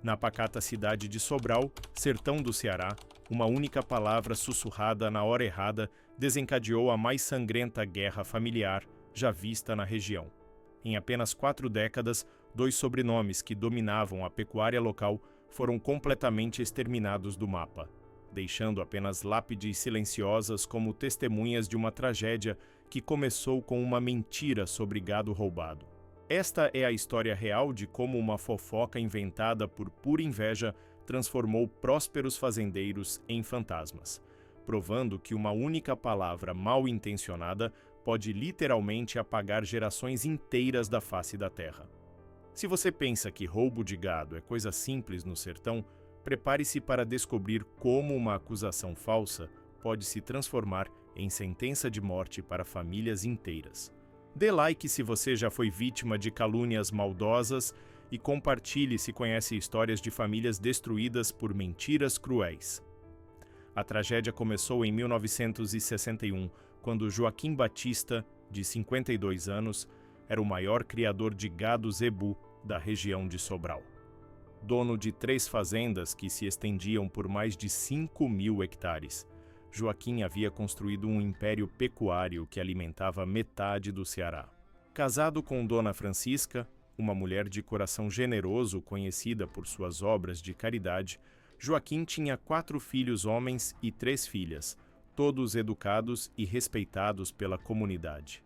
Na pacata cidade de Sobral, sertão do Ceará, uma única palavra sussurrada na hora errada desencadeou a mais sangrenta guerra familiar já vista na região. Em apenas 4 décadas, 2 sobrenomes que dominavam a pecuária local foram completamente exterminados do mapa, deixando apenas lápides silenciosas como testemunhas de uma tragédia que começou com uma mentira sobre gado roubado. Esta é a história real de como uma fofoca inventada por pura inveja transformou prósperos fazendeiros em fantasmas, provando que uma única palavra mal intencionada pode literalmente apagar gerações inteiras da face da terra. Se você pensa que roubo de gado é coisa simples no sertão, prepare-se para descobrir como uma acusação falsa pode se transformar em sentença de morte para famílias inteiras. Dê like se você já foi vítima de calúnias maldosas e compartilhe se conhece histórias de famílias destruídas por mentiras cruéis. A tragédia começou em 1961, quando Joaquim Batista, de 52 anos, era o maior criador de gado zebu da região de Sobral. Dono de 3 fazendas que se estendiam por mais de 5.000 hectares, Joaquim havia construído um império pecuário que alimentava metade do Ceará. Casado com Dona Francisca, uma mulher de coração generoso conhecida por suas obras de caridade, Joaquim tinha 4 filhos homens e 3 filhas, todos educados e respeitados pela comunidade.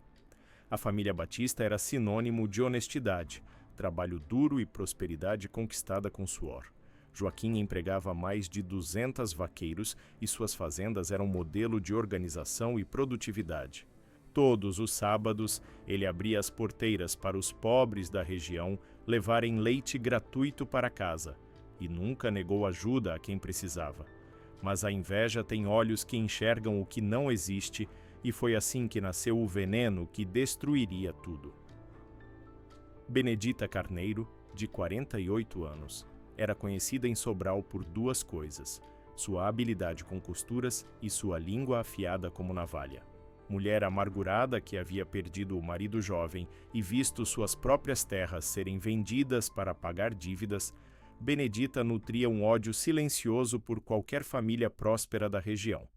A família Batista era sinônimo de honestidade, trabalho duro e prosperidade conquistada com suor. Joaquim empregava mais de 200 vaqueiros e suas fazendas eram modelo de organização e produtividade. Todos os sábados, ele abria as porteiras para os pobres da região levarem leite gratuito para casa e nunca negou ajuda a quem precisava. Mas a inveja tem olhos que enxergam o que não existe e foi assim que nasceu o veneno que destruiria tudo. Benedita Carneiro, de 48 anos, era conhecida em Sobral por 2 coisas: sua habilidade com costuras e sua língua afiada como navalha. Mulher amargurada que havia perdido o marido jovem e visto suas próprias terras serem vendidas para pagar dívidas, Benedita nutria um ódio silencioso por qualquer família próspera da região.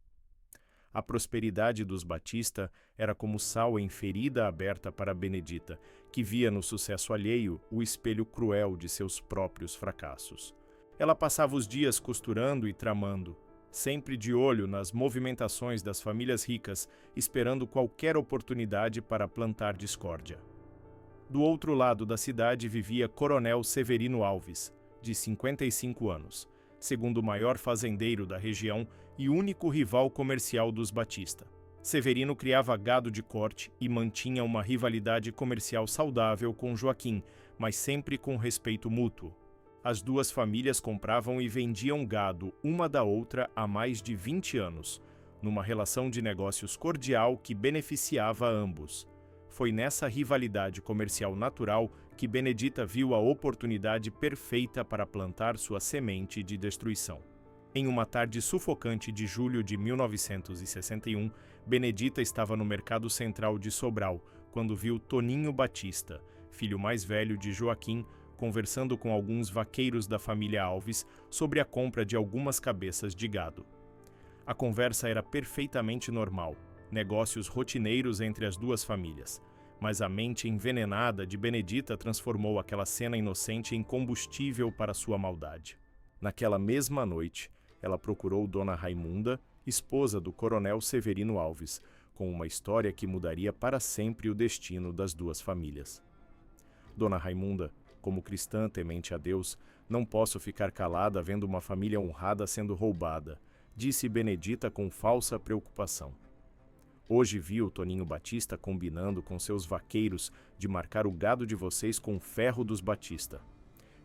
A prosperidade dos Batista era como sal em ferida aberta para Benedita, que via no sucesso alheio o espelho cruel de seus próprios fracassos. Ela passava os dias costurando e tramando, sempre de olho nas movimentações das famílias ricas, esperando qualquer oportunidade para plantar discórdia. Do outro lado da cidade vivia Coronel Severino Alves, de 55 anos, segundo o maior fazendeiro da região e único rival comercial dos Batista. Severino criava gado de corte e mantinha uma rivalidade comercial saudável com Joaquim, mas sempre com respeito mútuo. As 2 famílias compravam e vendiam gado uma da outra há mais de 20 anos, numa relação de negócios cordial que beneficiava ambos. Foi nessa rivalidade comercial natural que Benedita viu a oportunidade perfeita para plantar sua semente de destruição. Em uma tarde sufocante de julho de 1961, Benedita estava no mercado central de Sobral, quando viu Toninho Batista, filho mais velho de Joaquim, conversando com alguns vaqueiros da família Alves sobre a compra de algumas cabeças de gado. A conversa era perfeitamente normal, negócios rotineiros entre as 2 famílias, mas a mente envenenada de Benedita transformou aquela cena inocente em combustível para sua maldade. Naquela mesma noite, ela procurou Dona Raimunda, esposa do Coronel Severino Alves, com uma história que mudaria para sempre o destino das 2 famílias. Dona Raimunda, como cristã temente a Deus, não posso ficar calada vendo uma família honrada sendo roubada, disse Benedita com falsa preocupação. Hoje vi o Toninho Batista combinando com seus vaqueiros de marcar o gado de vocês com o ferro dos Batista.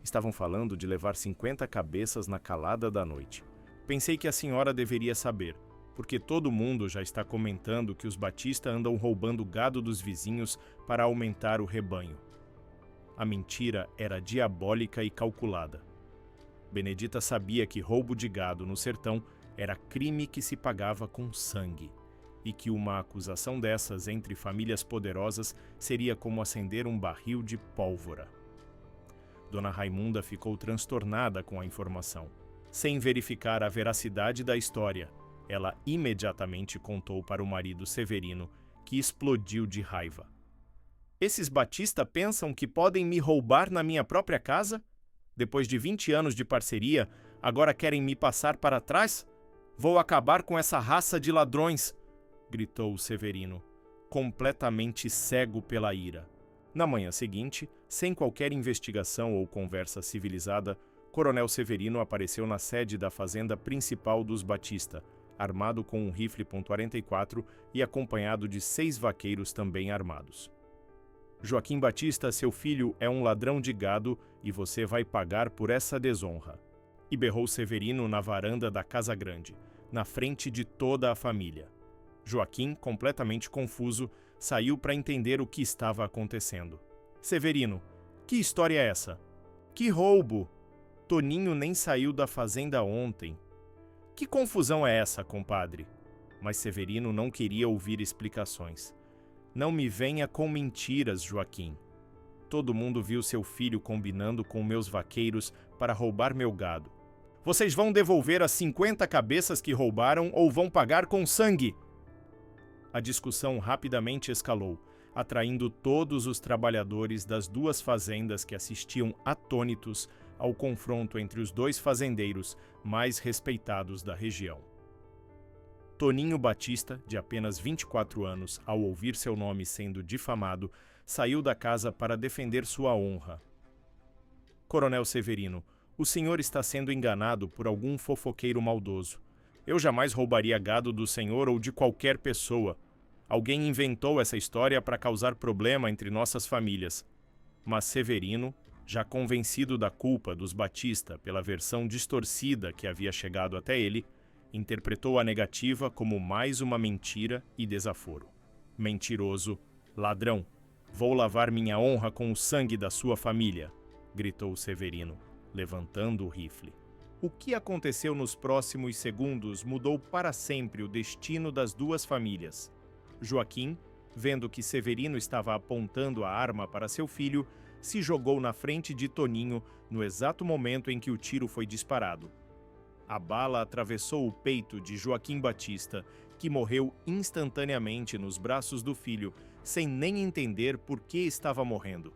Estavam falando de levar 50 cabeças na calada da noite. Pensei que a senhora deveria saber, porque todo mundo já está comentando que os Batista andam roubando gado dos vizinhos para aumentar o rebanho. A mentira era diabólica e calculada. Benedita sabia que roubo de gado no sertão era crime que se pagava com sangue, e que uma acusação dessas entre famílias poderosas seria como acender um barril de pólvora. Dona Raimunda ficou transtornada com a informação. Sem verificar a veracidade da história, ela imediatamente contou para o marido Severino, que explodiu de raiva. Esses Batista pensam que podem me roubar na minha própria casa? Depois de 20 anos de parceria, agora querem me passar para trás? Vou acabar com essa raça de ladrões! Gritou Severino, completamente cego pela ira. Na manhã seguinte, sem qualquer investigação ou conversa civilizada, Coronel Severino apareceu na sede da fazenda principal dos Batista, armado com um rifle .44 e acompanhado de 6 vaqueiros também armados. Joaquim Batista, seu filho, é um ladrão de gado e você vai pagar por essa desonra. E berrou Severino na varanda da Casa Grande, na frente de toda a família. Joaquim, completamente confuso, saiu para entender o que estava acontecendo. Severino, que história é essa? Que roubo! Toninho nem saiu da fazenda ontem. Que confusão é essa, compadre? Mas Severino não queria ouvir explicações. Não me venha com mentiras, Joaquim. Todo mundo viu seu filho combinando com meus vaqueiros para roubar meu gado. Vocês vão devolver as 50 cabeças que roubaram ou vão pagar com sangue? A discussão rapidamente escalou, atraindo todos os trabalhadores das 2 fazendas que assistiam atônitos ao confronto entre os 2 fazendeiros mais respeitados da região. Toninho Batista, de apenas 24 anos, ao ouvir seu nome sendo difamado, saiu da casa para defender sua honra. Coronel Severino, o senhor está sendo enganado por algum fofoqueiro maldoso. Eu jamais roubaria gado do senhor ou de qualquer pessoa. Alguém inventou essa história para causar problema entre nossas famílias. Mas Severino, já convencido da culpa dos Batista pela versão distorcida que havia chegado até ele, interpretou a negativa como mais uma mentira e desaforo. Mentiroso, ladrão, vou lavar minha honra com o sangue da sua família, gritou Severino, levantando o rifle. O que aconteceu nos próximos segundos mudou para sempre o destino das 2 famílias. Joaquim, vendo que Severino estava apontando a arma para seu filho, se jogou na frente de Toninho no exato momento em que o tiro foi disparado. A bala atravessou o peito de Joaquim Batista, que morreu instantaneamente nos braços do filho, sem nem entender por que estava morrendo.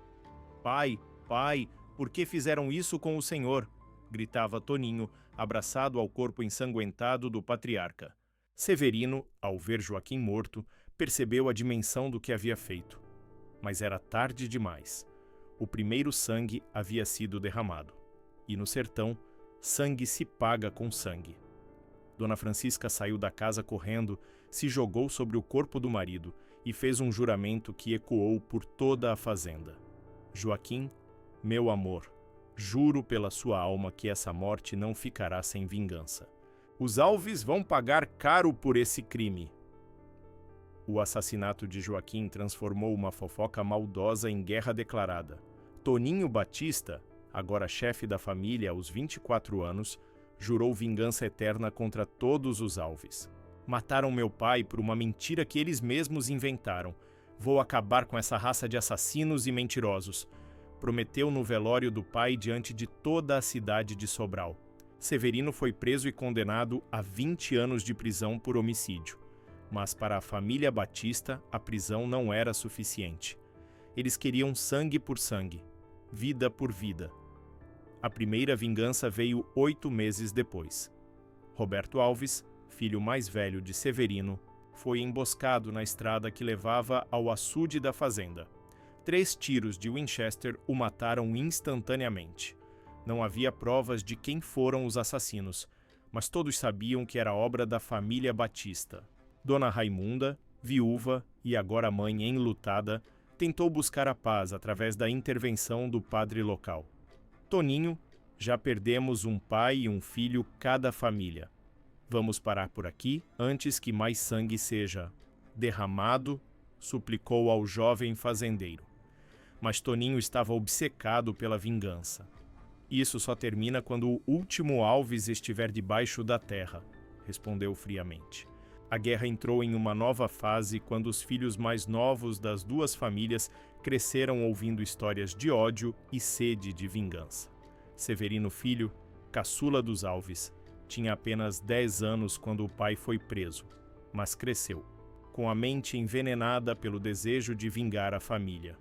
Pai, pai, por que fizeram isso com o senhor? Gritava Toninho, abraçado ao corpo ensanguentado do patriarca. Severino, ao ver Joaquim morto, percebeu a dimensão do que havia feito. Mas era tarde demais. O primeiro sangue havia sido derramado. E no sertão, sangue se paga com sangue. Dona Francisca saiu da casa correndo, se jogou sobre o corpo do marido e fez um juramento que ecoou por toda a fazenda. Joaquim, meu amor, juro pela sua alma que essa morte não ficará sem vingança. Os Alves vão pagar caro por esse crime. O assassinato de Joaquim transformou uma fofoca maldosa em guerra declarada. Toninho Batista, agora chefe da família aos 24 anos, jurou vingança eterna contra todos os Alves. Mataram meu pai por uma mentira que eles mesmos inventaram. Vou acabar com essa raça de assassinos e mentirosos. Prometeu no velório do pai diante de toda a cidade de Sobral. Severino foi preso e condenado a 20 anos de prisão por homicídio. Mas para a família Batista, a prisão não era suficiente. Eles queriam sangue por sangue, vida por vida. A primeira vingança veio 8 meses depois. Roberto Alves, filho mais velho de Severino, foi emboscado na estrada que levava ao açude da fazenda. 3 tiros de Winchester o mataram instantaneamente. Não havia provas de quem foram os assassinos, mas todos sabiam que era obra da família Batista. Dona Raimunda, viúva e agora mãe enlutada, tentou buscar a paz através da intervenção do padre local. Toninho, já perdemos um pai e um filho cada família. Vamos parar por aqui antes que mais sangue seja derramado, suplicou ao jovem fazendeiro. Mas Toninho estava obcecado pela vingança. Isso só termina quando o último Alves estiver debaixo da terra, respondeu friamente. A guerra entrou em uma nova fase quando os filhos mais novos das duas famílias cresceram ouvindo histórias de ódio e sede de vingança. Severino Filho, caçula dos Alves, tinha apenas 10 anos quando o pai foi preso, mas cresceu, com a mente envenenada pelo desejo de vingar a família.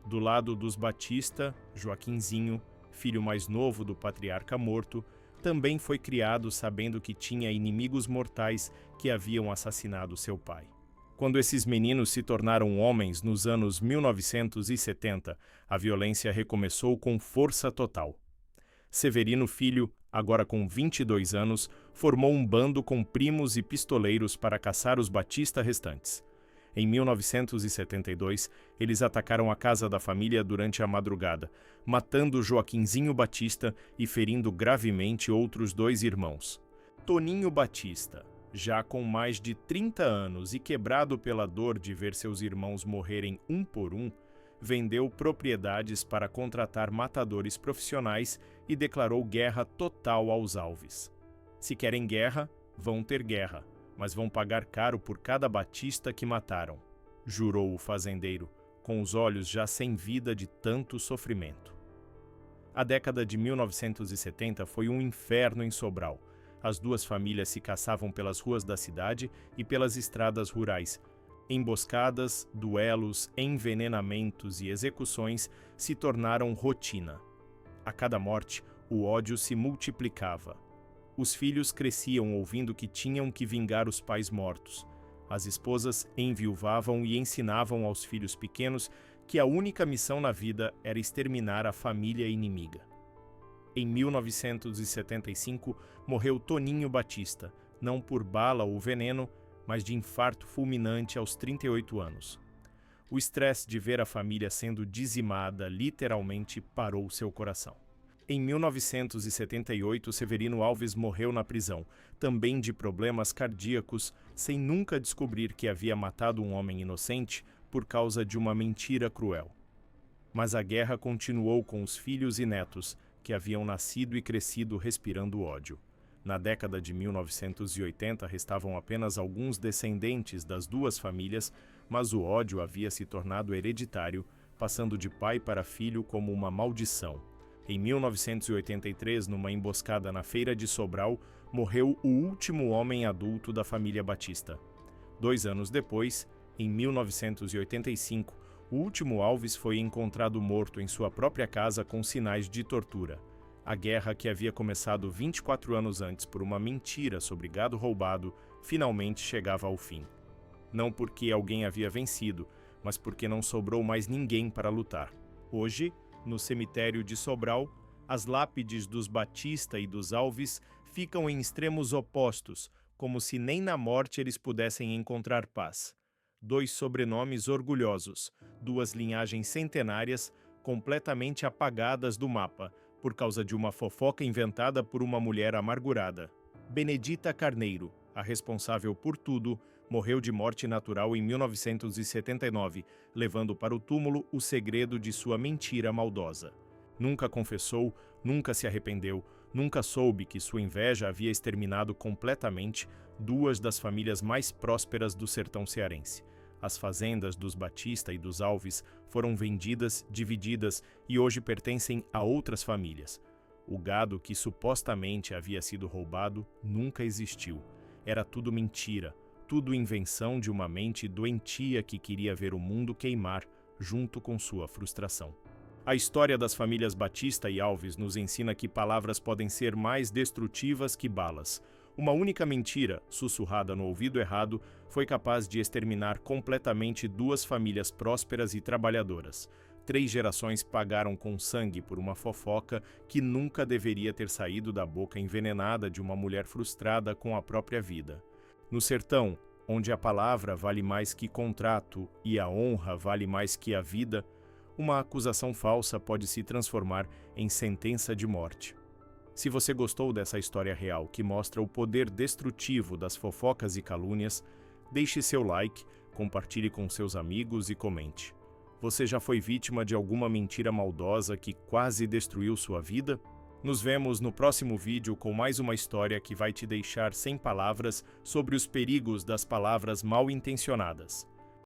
Do lado dos Batista, Joaquinzinho, filho mais novo do patriarca morto, também foi criado sabendo que tinha inimigos mortais que haviam assassinado seu pai. Quando esses meninos se tornaram homens nos anos 1970, a violência recomeçou com força total. Severino Filho, agora com 22 anos, formou um bando com primos e pistoleiros para caçar os Batista restantes. Em 1972, eles atacaram a casa da família durante a madrugada, matando Joaquinzinho Batista e ferindo gravemente outros 2 irmãos. Toninho Batista, já com mais de 30 anos e quebrado pela dor de ver seus irmãos morrerem um por um, vendeu propriedades para contratar matadores profissionais e declarou guerra total aos Alves. Se querem guerra, vão ter guerra, mas vão pagar caro por cada Batista que mataram, jurou o fazendeiro, com os olhos já sem vida de tanto sofrimento. A década de 1970 foi um inferno em Sobral. As duas famílias se caçavam pelas ruas da cidade e pelas estradas rurais. Emboscadas, duelos, envenenamentos e execuções se tornaram rotina. A cada morte, o ódio se multiplicava. Os filhos cresciam ouvindo que tinham que vingar os pais mortos. As esposas enviuvavam e ensinavam aos filhos pequenos que a única missão na vida era exterminar a família inimiga. Em 1975, morreu Toninho Batista, não por bala ou veneno, mas de infarto fulminante aos 38 anos. O estresse de ver a família sendo dizimada literalmente parou seu coração. Em 1978, Severino Alves morreu na prisão, também de problemas cardíacos, sem nunca descobrir que havia matado um homem inocente por causa de uma mentira cruel. Mas a guerra continuou com os filhos e netos, que haviam nascido e crescido respirando ódio. Na década de 1980, restavam apenas alguns descendentes das duas famílias, mas o ódio havia se tornado hereditário, passando de pai para filho como uma maldição. Em 1983, numa emboscada na Feira de Sobral, morreu o último homem adulto da família Batista. 2 anos depois, em 1985, o último Alves foi encontrado morto em sua própria casa com sinais de tortura. A guerra, que havia começado 24 anos antes por uma mentira sobre gado roubado, finalmente chegava ao fim. Não porque alguém havia vencido, mas porque não sobrou mais ninguém para lutar. Hoje, no cemitério de Sobral, as lápides dos Batista e dos Alves ficam em extremos opostos, como se nem na morte eles pudessem encontrar paz. 2 sobrenomes orgulhosos, 2 linhagens centenárias completamente apagadas do mapa, por causa de uma fofoca inventada por uma mulher amargurada. Benedita Carneiro, a responsável por tudo, morreu de morte natural em 1979, levando para o túmulo o segredo de sua mentira maldosa. Nunca confessou, nunca se arrependeu, nunca soube que sua inveja havia exterminado completamente 2 das famílias mais prósperas do sertão cearense. As fazendas dos Batista e dos Alves foram vendidas, divididas e hoje pertencem a outras famílias. O gado que supostamente havia sido roubado nunca existiu. Era tudo mentira, tudo invenção de uma mente doentia que queria ver o mundo queimar junto com sua frustração. A história das famílias Batista e Alves nos ensina que palavras podem ser mais destrutivas que balas. Uma única mentira, sussurrada no ouvido errado, foi capaz de exterminar completamente 2 famílias prósperas e trabalhadoras. 3 gerações pagaram com sangue por uma fofoca que nunca deveria ter saído da boca envenenada de uma mulher frustrada com a própria vida. No sertão, onde a palavra vale mais que contrato e a honra vale mais que a vida, uma acusação falsa pode se transformar em sentença de morte. Se você gostou dessa história real que mostra o poder destrutivo das fofocas e calúnias, deixe seu like, compartilhe com seus amigos e comente. Você já foi vítima de alguma mentira maldosa que quase destruiu sua vida? Nos vemos no próximo vídeo com mais uma história que vai te deixar sem palavras sobre os perigos das palavras mal intencionadas.